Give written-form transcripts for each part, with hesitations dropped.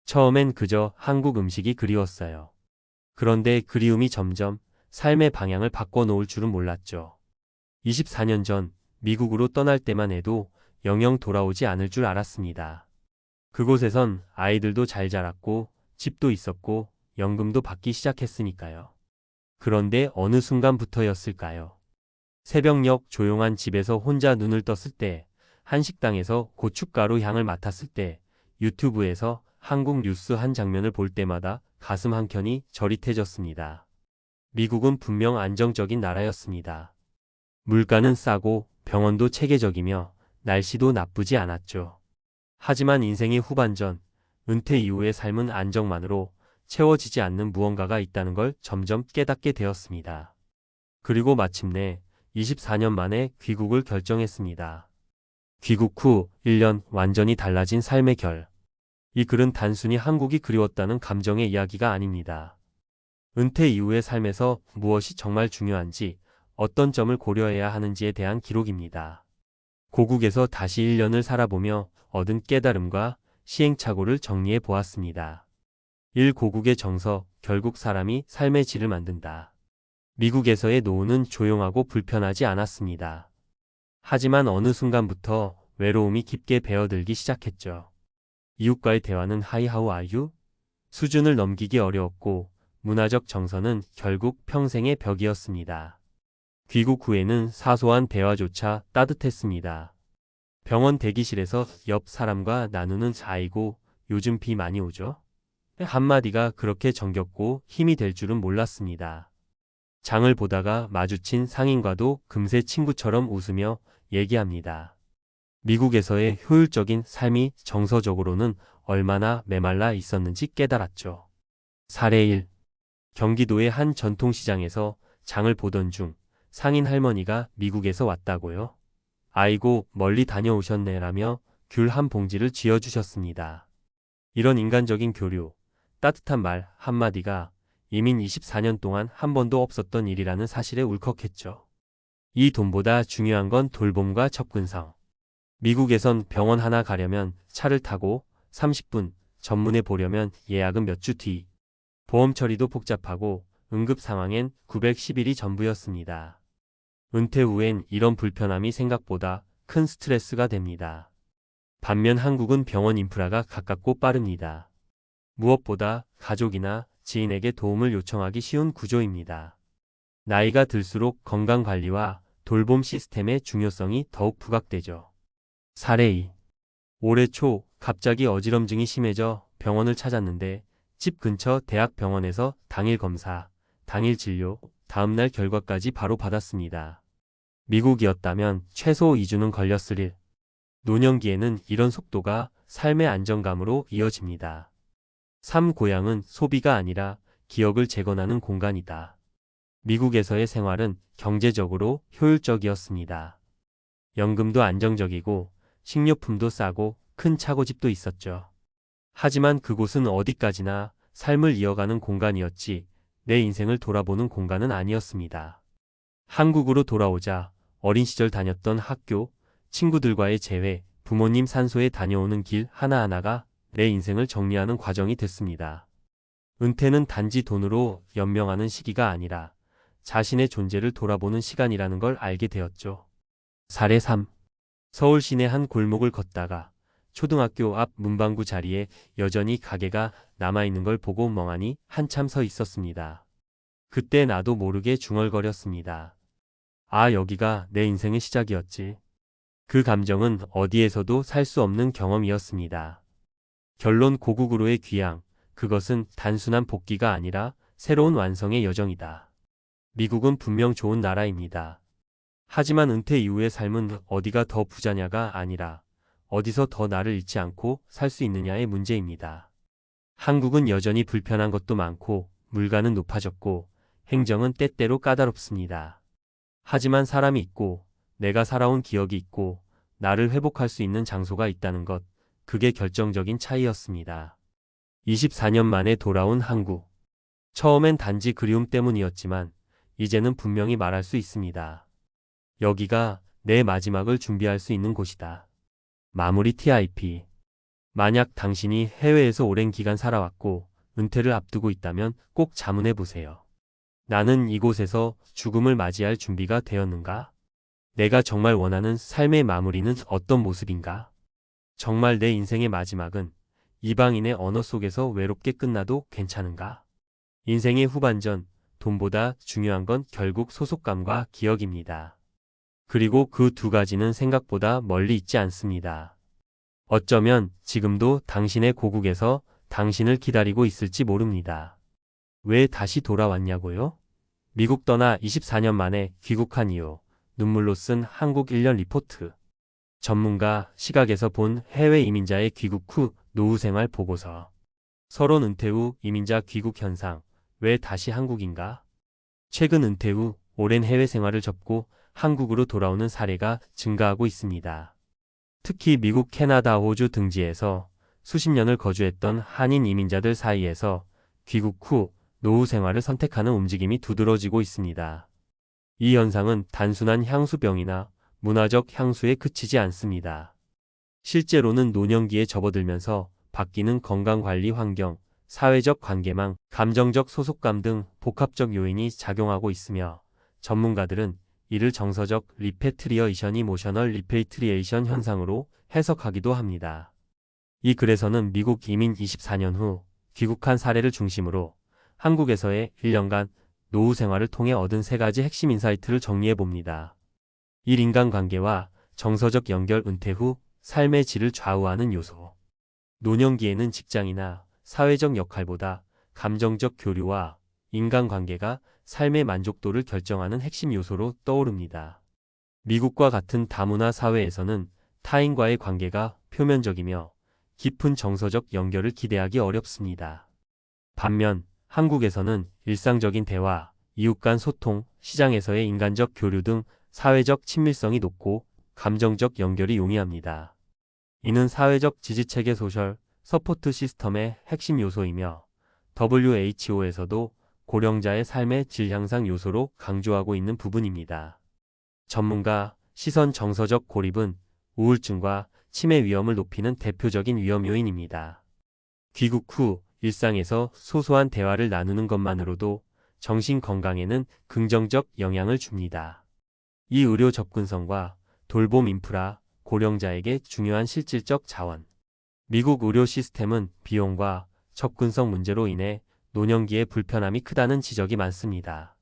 처음엔 그저 한국 음식이 그리웠어요. 그런데 그리움이 점점 삶의 방향을 바꿔놓을 줄은 몰랐죠. 24년 전 미국으로 떠날 때만 해도 영영 돌아오지 않을 줄 알았습니다. 그곳에선 아이들도 잘 자랐고 집도 있었고 연금도 받기 시작했으니까요. 그런데 어느 순간부터였을까요? 새벽녘 조용한 집에서 혼자 눈을 떴을 때, 한식당에서 고춧가루 향을 맡았을 때, 유튜브에서 한국 뉴스 한 장면을 볼 때마다 가슴 한켠이 저릿해졌습니다. 미국은 분명 안정적인 나라였습니다. 물가는 싸고 병원도 체계적이며 날씨도 나쁘지 않았죠. 하지만 인생의 후반전, 은퇴 이후의 삶은 안정만으로 채워지지 않는 무언가가 있다는 걸 점점 깨닫게 되었습니다. 그리고 마침내 24년 만에 귀국을 결정했습니다. 귀국 후 1년 완전히 달라진 삶의 결. 이 글은 단순히 한국이 그리웠다는 감정의 이야기가 아닙니다. 은퇴 이후의 삶에서 무엇이 정말 중요한지, 어떤 점을 고려해야 하는지에 대한 기록입니다. 고국에서 다시 1년을 살아보며 얻은 깨달음과 시행착오를 정리해 보았습니다. 1. 고국의 정서, 결국 사람이 삶의 질을 만든다. 미국에서의 노후는 조용하고 불편하지 않았습니다. 하지만 어느 순간부터 외로움이 깊게 배어들기 시작했죠. 이웃과의 대화는 Hi, how are you? 수준을 넘기기 어려웠고 문화적 정서는 결국 평생의 벽이었습니다. 귀국 후에는 사소한 대화조차 따뜻했습니다. 병원 대기실에서 옆 사람과 나누는 아이고 요즘 비 많이 오죠? 한마디가 그렇게 정겹고 힘이 될 줄은 몰랐습니다. 장을 보다가 마주친 상인과도 금세 친구처럼 웃으며 얘기합니다. 미국에서의 효율적인 삶이 정서적으로는 얼마나 메말라 있었는지 깨달았죠. 사례 1. 경기도의 한 전통시장에서 장을 보던 중 상인 할머니가 미국에서 왔다고요? 아이고 멀리 다녀오셨네라며 귤 한 봉지를 쥐어주셨습니다. 이런 인간적인 교류, 따뜻한 말 한마디가 이민 24년 동안 한 번도 없었던 일이라는 사실에 울컥했죠. 이 돈보다 중요한 건 돌봄과 접근성. 미국에선 병원 하나 가려면 차를 타고 30분, 전문에 보려면 예약은 몇 주 뒤. 보험 처리도 복잡하고 응급 상황엔 910일이 전부였습니다. 은퇴 후엔 이런 불편함이 생각보다 큰 스트레스가 됩니다. 반면 한국은 병원 인프라가 가깝고 빠릅니다. 무엇보다 가족이나 지인에게 도움을 요청하기 쉬운 구조입니다. 나이가 들수록 건강관리와 돌봄 시스템의 중요성이 더욱 부각되죠. 사례 2. 올해 초 갑자기 어지럼증이 심해져 병원을 찾았는데 집 근처 대학병원에서 당일 검사, 당일 진료, 다음날 결과까지 바로 받았습니다. 미국이었다면 최소 2주는 걸렸을 일. 노년기에는 이런 속도가 삶의 안정감으로 이어집니다. 3. 고향은 소비가 아니라 기억을 재건하는 공간이다. 미국에서의 생활은 경제적으로 효율적이었습니다. 연금도 안정적이고 식료품도 싸고 큰 차고집도 있었죠. 하지만 그곳은 어디까지나 삶을 이어가는 공간이었지 내 인생을 돌아보는 공간은 아니었습니다. 한국으로 돌아오자 어린 시절 다녔던 학교, 친구들과의 재회, 부모님 산소에 다녀오는 길 하나하나가 내 인생을 정리하는 과정이 됐습니다. 은퇴는 단지 돈으로 연명하는 시기가 아니라 자신의 존재를 돌아보는 시간이라는 걸 알게 되었죠. 사례 3. 서울 시내 한 골목을 걷다가 초등학교 앞 문방구 자리에 여전히 가게가 남아있는 걸 보고 멍하니 한참 서 있었습니다. 그때 나도 모르게 중얼거렸습니다. 아, 여기가 내 인생의 시작이었지. 그 감정은 어디에서도 살 수 없는 경험이었습니다. 결론 고국으로의 귀향, 그것은 단순한 복귀가 아니라 새로운 완성의 여정이다. 미국은 분명 좋은 나라입니다. 하지만 은퇴 이후의 삶은 어디가 더 부자냐가 아니라 어디서 더 나를 잃지 않고 살 수 있느냐의 문제입니다. 한국은 여전히 불편한 것도 많고 물가는 높아졌고 행정은 때때로 까다롭습니다. 하지만 사람이 있고 내가 살아온 기억이 있고 나를 회복할 수 있는 장소가 있다는 것, 그게 결정적인 차이였습니다. 24년 만에 돌아온 한국. 처음엔 단지 그리움 때문이었지만 이제는 분명히 말할 수 있습니다. 여기가 내 마지막을 준비할 수 있는 곳이다. 마무리 TIP 만약 당신이 해외에서 오랜 기간 살아왔고 은퇴를 앞두고 있다면 꼭 자문해 보세요. 나는 이곳에서 죽음을 맞이할 준비가 되었는가? 내가 정말 원하는 삶의 마무리는 어떤 모습인가? 정말 내 인생의 마지막은 이방인의 언어 속에서 외롭게 끝나도 괜찮은가? 인생의 후반전, 돈보다 중요한 건 결국 소속감과 기억입니다. 그리고 그 두 가지는 생각보다 멀리 있지 않습니다. 어쩌면 지금도 당신의 고국에서 당신을 기다리고 있을지 모릅니다. 왜 다시 돌아왔냐고요? 미국 떠나 24년 만에 귀국한 이후 눈물로 쓴 한국 1년 리포트. 전문가 시각에서 본 해외 이민자의 귀국 후 노후 생활 보고서. 서론 은퇴 후 이민자 귀국 현상. 왜 다시 한국인가? 최근 은퇴 후 오랜 해외 생활을 접고 한국으로 돌아오는 사례가 증가하고 있습니다. 특히 미국, 캐나다, 호주 등지에서 수십 년을 거주했던 한인 이민자들 사이에서 귀국 후 노후 생활을 선택하는 움직임이 두드러지고 있습니다. 이 현상은 단순한 향수병이나 문화적 향수에 그치지 않습니다. 실제로는 노년기에 접어들면서 바뀌는 건강관리 환경, 사회적 관계망, 감정적 소속감 등 복합적 요인이 작용하고 있으며 전문가들은 이를 정서적 리패트리어이션, 이모셔널 리페이트리에이션 현상으로 해석하기도 합니다. 이 글에서는 미국 이민 24년 후 귀국한 사례를 중심으로 한국에서의 1년간 노후 생활을 통해 얻은 3가지 핵심 인사이트를 정리해 봅니다. 1. 인간관계와 정서적 연결. 은퇴 후 삶의 질을 좌우하는 요소. 노년기에는 직장이나 사회적 역할보다 감정적 교류와 인간관계가 삶의 만족도를 결정하는 핵심 요소로 떠오릅니다. 미국과 같은 다문화 사회에서는 타인과의 관계가 표면적이며 깊은 정서적 연결을 기대하기 어렵습니다. 반면 한국에서는 일상적인 대화, 이웃 간 소통, 시장에서의 인간적 교류 등 사회적 친밀성이 높고 감정적 연결이 용이합니다. 이는 사회적 지지체계 소셜 서포트 시스템의 핵심 요소이며 WHO에서도 고령자의 삶의 질 향상 요소로 강조하고 있는 부분입니다. 전문가 시선. 정서적 고립은 우울증과 치매 위험을 높이는 대표적인 위험 요인입니다. 귀국 후 일상에서 소소한 대화를 나누는 것만으로도 정신 건강에는 긍정적 영향을 줍니다. 이 의료 접근성과 돌봄 인프라, 고령자에게 중요한 실질적 자원. 미국 의료 시스템은 비용과 접근성 문제로 인해 노년기에 불편함이 크다는 지적이 많습니다.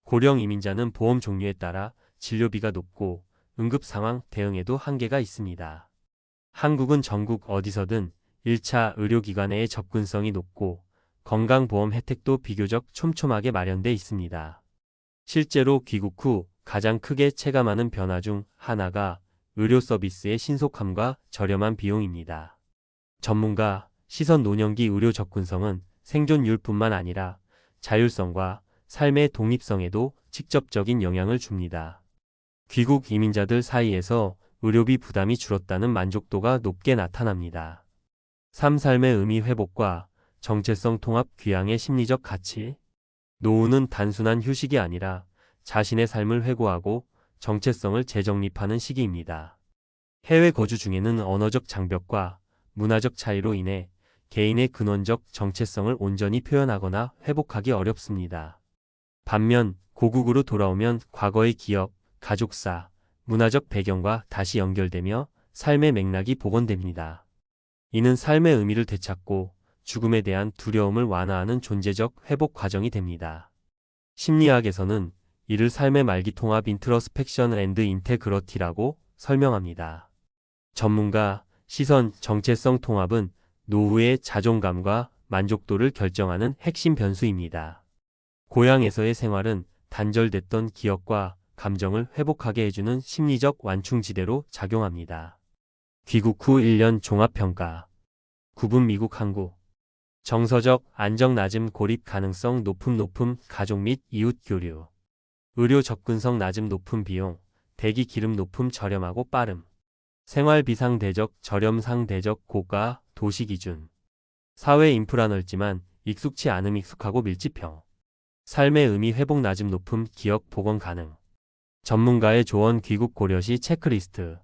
고령 이민자는 보험 종류에 따라 진료비가 높고 응급 상황 대응에도 한계가 있습니다. 한국은 전국 어디서든 1차 의료기관의 접근성이 높고 건강보험 혜택도 비교적 촘촘하게 마련돼 있습니다. 실제로 귀국 후 가장 크게 체감하는 변화 중 하나가 의료 서비스의 신속함과 저렴한 비용입니다. 전문가 시선. 노년기 의료 접근성은 생존율뿐만 아니라 자율성과 삶의 독립성에도 직접적인 영향을 줍니다. 귀국 이민자들 사이에서 의료비 부담이 줄었다는 만족도가 높게 나타납니다. 3. 삶의 의미 회복과 정체성 통합. 귀향의 심리적 가치. 노후는 단순한 휴식이 아니라 자신의 삶을 회고하고 정체성을 재정립하는 시기입니다. 해외 거주 중에는 언어적 장벽과 문화적 차이로 인해 개인의 근원적 정체성을 온전히 표현하거나 회복하기 어렵습니다. 반면 고국으로 돌아오면 과거의 기억, 가족사, 문화적 배경과 다시 연결되며 삶의 맥락이 복원됩니다. 이는 삶의 의미를 되찾고 죽음에 대한 두려움을 완화하는 존재적 회복 과정이 됩니다. 심리학에서는 이를 삶의 말기 통합 인트러스펙션 앤드 인테그러티라고 설명합니다. 전문가 시선. 정체성 통합은 노후의 자존감과 만족도를 결정하는 핵심 변수입니다. 고향에서의 생활은 단절됐던 기억과 감정을 회복하게 해주는 심리적 완충지대로 작용합니다. 귀국 후 1년 종합평가. 구분. 미국, 한국. 정서적 안정 낮음. 고립 가능성 높음. 가족 및 이웃 교류. 의료 접근성 낮음. 높은 비용. 대기 기름 높음. 저렴하고 빠름. 생활비 상대적 저렴. 상대적 고가. 도시 기준. 사회 인프라 넓지만 익숙치 않음. 익숙하고 밀집형. 삶의 의미 회복 낮음. 높음. 기억 복원 가능. 전문가의 조언. 귀국 고려 시 체크리스트.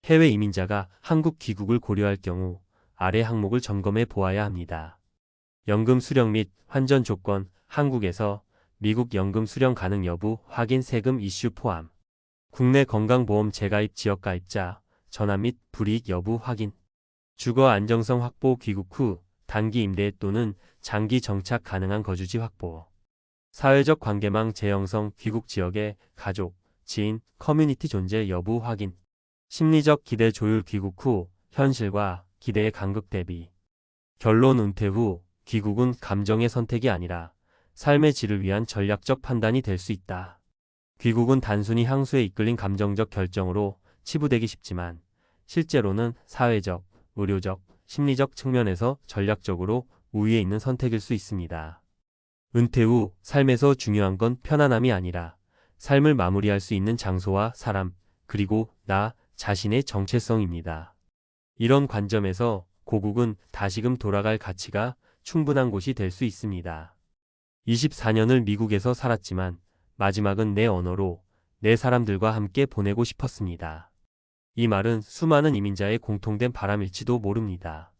해외 이민자가 한국 귀국을 고려할 경우 아래 항목을 점검해 보아야 합니다. 연금 수령 및 환전 조건, 한국에서 미국 연금 수령 가능 여부 확인 세금 이슈 포함. 국내 건강보험 재가입 지역 가입자, 전환 및 불이익 여부 확인. 주거 안정성 확보 귀국 후 단기 임대 또는 장기 정착 가능한 거주지 확보. 사회적 관계망 재형성 귀국 지역의 가족, 지인, 커뮤니티 존재 여부 확인. 심리적 기대 조율 귀국 후 현실과 기대의 간극 대비. 결론 은퇴 후 귀국은 감정의 선택이 아니라 삶의 질을 위한 전략적 판단이 될 수 있다. 귀국은 단순히 향수에 이끌린 감정적 결정으로 치부되기 쉽지만 실제로는 사회적, 의료적, 심리적 측면에서 전략적으로 우위에 있는 선택일 수 있습니다. 은퇴 후 삶에서 중요한 건 편안함이 아니라 삶을 마무리할 수 있는 장소와 사람, 그리고 나 자신의 정체성입니다. 이런 관점에서 고국은 다시금 돌아갈 가치가 충분한 곳이 될 수 있습니다. 24년을 미국에서 살았지만 마지막은 내 언어로 내 사람들과 함께 보내고 싶었습니다. 이 말은 수많은 이민자의 공통된 바람일지도 모릅니다.